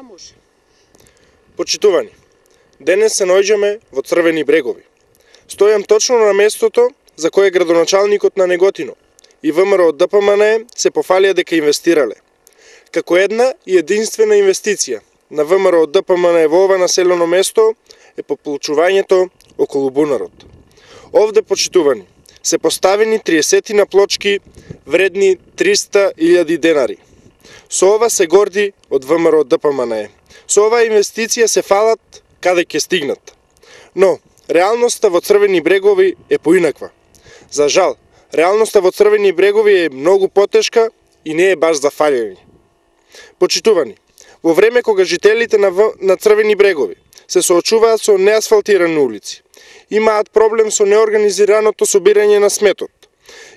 А може. Почитувани, денес се наоѓаме во Црвени брегови. Стојам точно на местото за кое градоначалникот на Неготино и ВМРО од ДПМН се пофалија дека инвестирале. Како една и единствена инвестиција на ВМРО од ДПМН во ова населено место е поплучувањето околу бунарот. Овде, почитувани, се поставени 30 на плочки вредни 300.000 денари. Со ова се горди од ВМРО од ДПМН. Со оваа инвестиција се фалат каде ќе стигнат. Но, реалноста во Црвени брегови е поинаква. За жал, реалноста во Црвени брегови е многу потешка и не е баш за фалење. Почитувани, во време кога жителите на Црвени брегови се соочуваат со неасфалтирани улици, имаат проблем со неорганизираното собирање на сметот,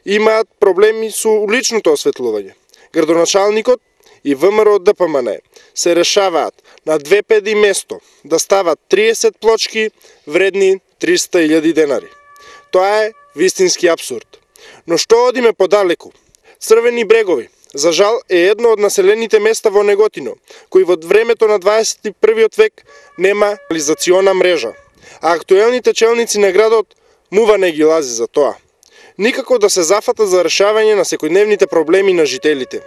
имаат проблеми со уличното осветлување, градоначалникот и ВМРО од ДПМН се решаваат на 2 педи место да стават 30 плочки вредни 300.000 денари. Тоа е вистински апсурд. Но што одиме подалеку? Црвени брегови, за жал, е едно од населените места во Неготино, кој во времето на 21 век нема канализациона мрежа, а актуелните челници на градот мува не ги лази за тоа. Никако да се зафата за решавање на секојдневните проблеми на жителите.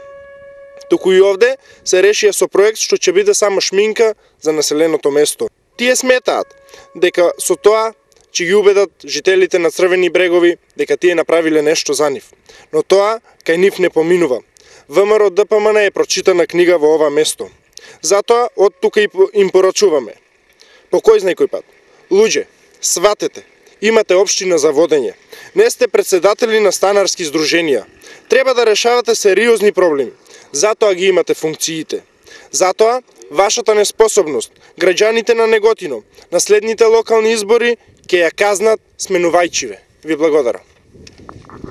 Туку и овде се решија со проект што ќе биде само шминка за населеното место. Тие сметаат дека со тоа ќе ги убедат жителите на Црвени брегови дека тие направиле нешто за нив. Но тоа кај нив не поминува. ВМРО ДПМН е прочитана книга во ова место. Затоа од тука им порачуваме. По кој знае кој пат. Луѓе, сватете, имате општина за водење. Не сте председатели на станарски здруженија. Треба да решавате сериозни проблеми. Затоа ги имате функциите. Затоа вашата неспособност, граѓаните на Неготино, на следните локални избори ќе ја казнат сменувајќиве. Ви благодарам.